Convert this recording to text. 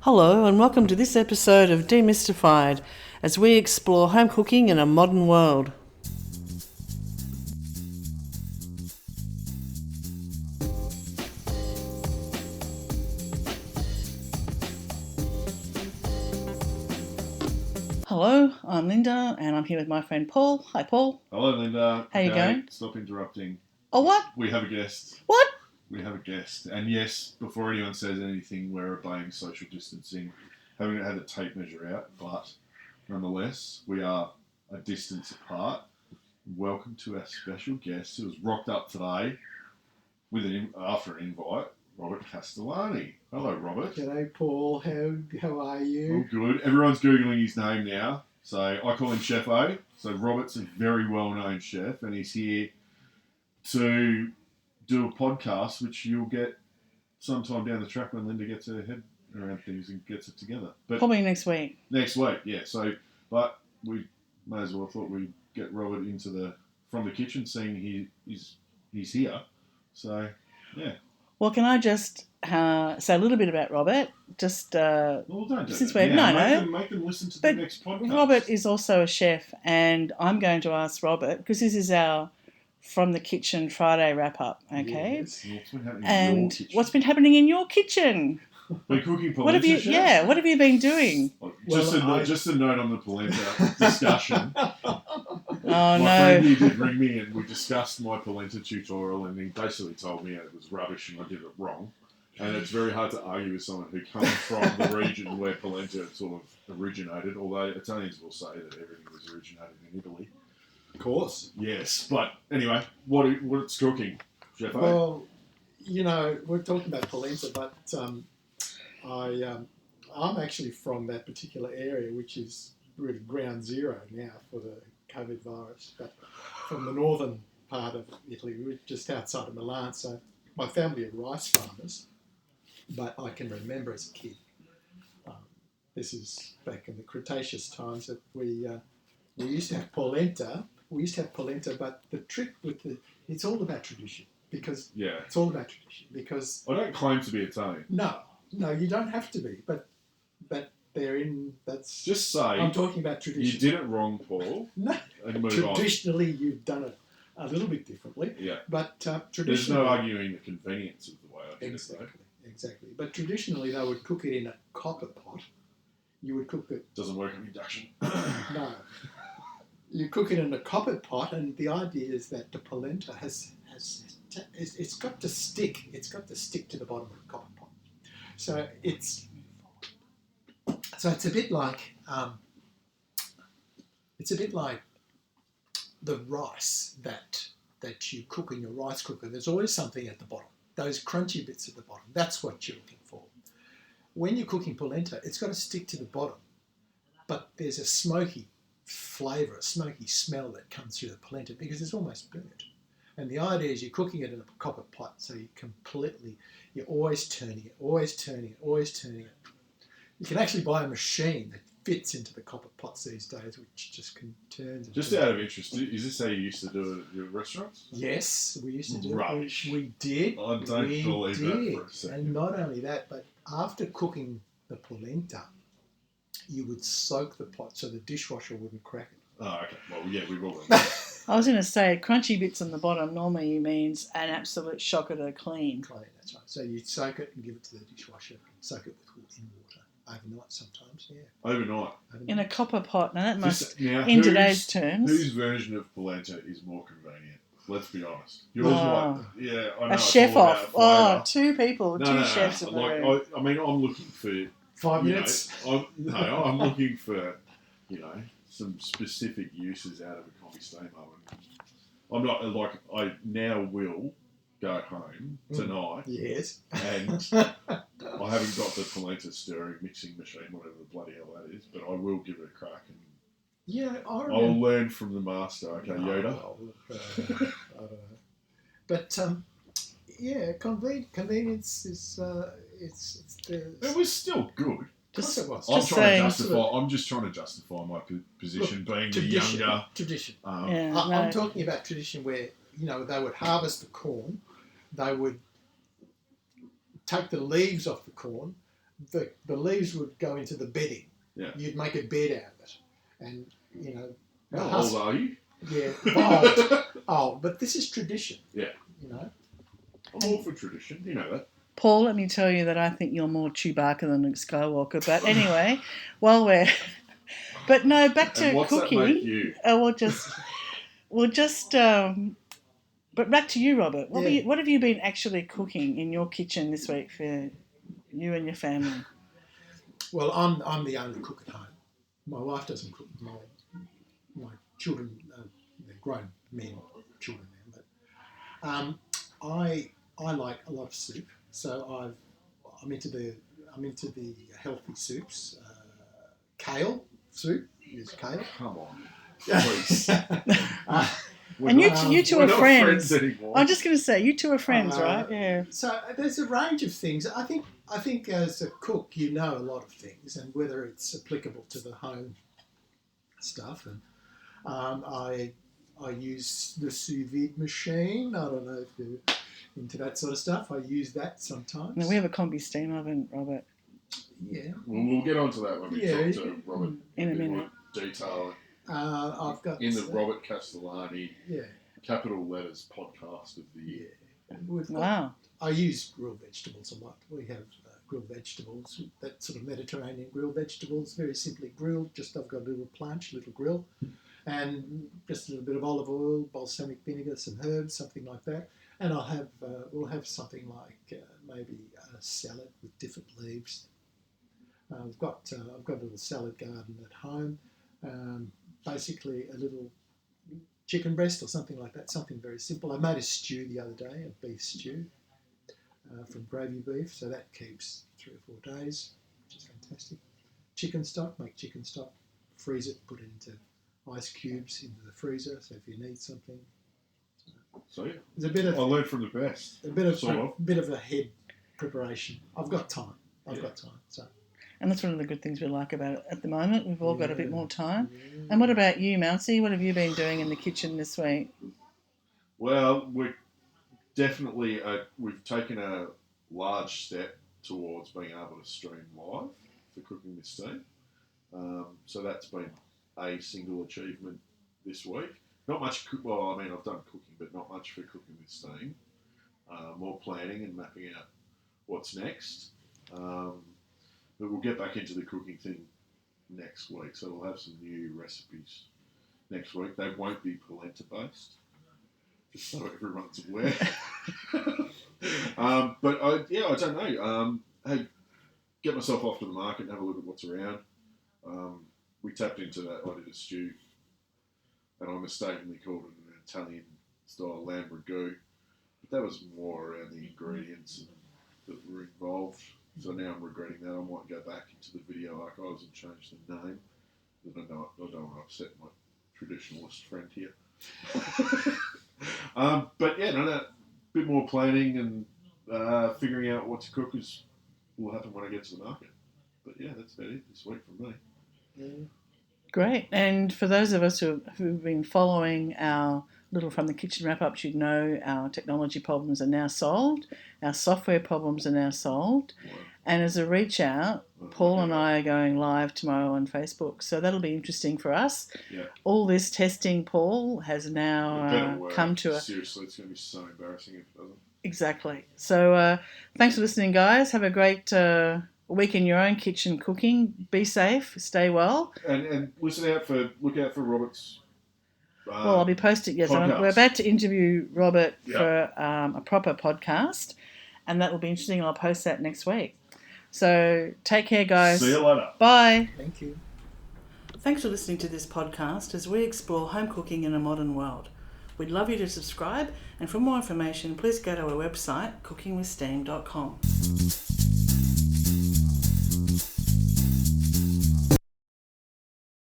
Hello and welcome to this episode of Demystified as we explore home cooking in a modern world. Hello, I'm Linda and I'm here with my friend Paul. Hi Paul. Hello Linda. How you going? Stop interrupting. Oh what? We have a guest. What? We have a guest. And yes, before anyone says anything, we're obeying social distancing. Haven't had a tape measure out, but nonetheless, we are a distance apart. Welcome to our special guest who was rocked up today with after an invite, Robert Castellani. Hello, Robert. G'day, Paul. How are you? Oh, good. Everyone's Googling his name now. So I call him Chef O. So Robert's a very well-known chef, and he's here to do a podcast, which you'll get sometime down the track when Linda gets her head around things and gets it together. But Probably next week. next week, yeah. So, but we may as well thought we'd get Robert from the kitchen, seeing he's here. So, yeah. Well, can I just say a little bit about Robert? Just Well, don't do since that. we're Make them listen to But the next podcast. Robert is also a chef, and I'm going to ask Robert because this is our From the Kitchen Friday wrap up. Okay. Yes. What's been happening in your And kitchen? what's been happening in your kitchen? Been cooking polenta, What have you? chef? Yeah, what have you been doing? Just a note on the polenta discussion. Oh My no! friend here did ring me and we discussed my polenta tutorial, and he basically told me it was rubbish and I did it wrong. And it's very hard to argue with someone who comes from the region where polenta sort of originated, although Italians will say that everything was originated in Italy. Of course. Yes, but anyway, what's cooking, Chef O? Well, we're talking about polenta, but I'm actually from that particular area, which is really ground zero now for the COVID virus. But from the northern part of Italy, we're just outside of Milan. So my family are rice farmers, but I can remember as a kid. This is back in the Cretaceous times that we used to have polenta. We used to have polenta, but the trick it's all about tradition. Because Yeah. it's all about tradition. Because I don't claim to be Italian. no, you don't have to be. But they're in. That's Just say I'm talking about tradition. you did it wrong, Paul, No, and move on. traditionally you've done it a little bit differently. Yeah. But There's traditionally, no arguing the convenience of the way I did it, though. exactly. But traditionally, they would cook it in a copper pot. You would cook it. Doesn't work on induction. No. You cook it in a copper pot, and the idea is that the polenta it's got to stick. It's got to stick to the bottom of the copper pot. So it's a bit like the rice that you cook in your rice cooker. There's always something at the bottom. Those crunchy bits at the bottom. That's what you're looking for. When you're cooking polenta, it's got to stick to the bottom, but there's a smoky flavour, a smoky smell that comes through the polenta because it's almost burnt. And the idea is you're cooking it in a copper pot, so you're always turning it. You can actually buy a machine that fits into the copper pots these days, which just can turn. Just out of interest, is this how you used to do it at your restaurants? Yes, we used to do Rubbish. it. We did. I don't believe that for a second. And not only that, but after cooking the polenta, you would soak the pot so the dishwasher wouldn't crack it. Oh, okay. Well, yeah, we will. I was going to say crunchy bits on the bottom normally means an absolute shocker to clean. That's right. So you'd soak it and give it to the dishwasher. Soak it in water overnight sometimes. Yeah. Overnight. In a copper pot. Now that must, Now, in today's terms, whose version of polenta is more convenient? Let's be honest. Yours Oh. might, yeah, I know. a it's chef all off. about Oh, two people, two chefs in the Like, room. I mean, I'm looking for 5 minutes. I'm looking for, some specific uses out of a coffee steam oven. I'm not I now will go home tonight, Yes. and I haven't got the polenta stirring mixing machine, whatever the bloody hell that is, but I will give it a crack and Yeah, I remember. I'll learn from the master. Okay, Yoda. I don't know. But convenience is It was still good. Course it was. I'm just trying to justify my position being tradition, the younger. tradition. Yeah, I'm talking about tradition where they would harvest the corn, they would take the leaves off the corn, the leaves would go into the bedding. Yeah. You'd make a bed out of it, and How old are you? Yeah. But this is tradition. Yeah. I'm all for tradition. You know that. Paul, let me tell you that I think you're more Chewbacca than Luke Skywalker. But anyway, But no, back to and what's cooking. That make you? But back to you, Robert. What have you been actually cooking in your kitchen this week for you and your family? Well, I'm the only cook at home. My wife doesn't cook. My children, they're grown men, children now. But I like a lot of soup, so I'm into the healthy soups. Kale soup. Use kale. Come on, please. And you two are friends. Anymore. I'm just going to say, you two are friends, right? Yeah. So there's a range of things. I think as a cook, you know a lot of things, and whether it's applicable to the home stuff. And I use the sous vide machine. I don't know if you're into that sort of stuff. I use that sometimes. No, we have a combi steam oven, Robert. Yeah. Well, we'll get onto that when we talk to Robert in a minute. Detail. I've got in the Robert Castellani Yeah. capital letters podcast of the year. Wow. I use grilled vegetables a lot. We have grilled vegetables, that sort of Mediterranean grilled vegetables, very simply grilled. Just I've got a little planche, little grill, and just a little bit of olive oil, balsamic vinegar, some herbs, something like that. And we'll have something like maybe a salad with different leaves. I've got a little salad garden at home. Basically a little chicken breast or something like that, something very simple. I made a stew the other day, a beef stew from gravy beef, so that keeps 3 or 4 days, which is fantastic. Chicken stock, make chicken stock, freeze it, put it into ice cubes into the freezer, so if you need something. So yeah, there's a bit of, I learned from the best. A bit of a head preparation. I've got time. So. And that's one of the good things we like about it at the moment. We've all got a bit more time. Yeah. And what about you, Mousy? What have you been doing in the kitchen this week? Well, we're definitely we've taken a large step towards being able to stream live for Cooking with Steam. So that's been a single achievement this week. Not much. Well, I mean, I've done cooking, but not much for Cooking with Steam. More planning and mapping out what's next. But we'll get back into the cooking thing next week. So we'll have some new recipes next week. They won't be polenta based, just so everyone's aware. But I don't know. Hey, get myself off to the market and have a look at what's around. We tapped into that. I did a stew, and I mistakenly called it an Italian style lamb ragu. But that was more around the ingredients that were involved. So now I'm regretting that. I might go back into the video archives and change the name. But I don't want to upset my traditionalist friend here. But yeah, a bit more planning and figuring out what to cook will happen when I get to the market. But yeah, that's about it this week from me. Yeah. Great. And for those of us who've been following our Little From the Kitchen wrap-ups, you'd know our technology problems are now solved. Our software problems are now solved. Wow. And as a reach out, Paul and I are going live tomorrow on Facebook. So that'll be interesting for us. Yeah. All this testing, Paul, has now come to a... Seriously, it's going to be so embarrassing if it doesn't. Exactly. So thanks for listening, guys. Have a great week in your own kitchen cooking. Be safe. Stay well. And look out for Robert's... Well, I'll be posting. Yes, we're about to interview Robert for a proper podcast, and that will be interesting. I'll post that next week. So take care, guys. See you later. Bye. Thank you. Thanks for listening to this podcast as we explore home cooking in a modern world. We'd love you to subscribe, and for more information, please go to our website, cookingwithsteam.com.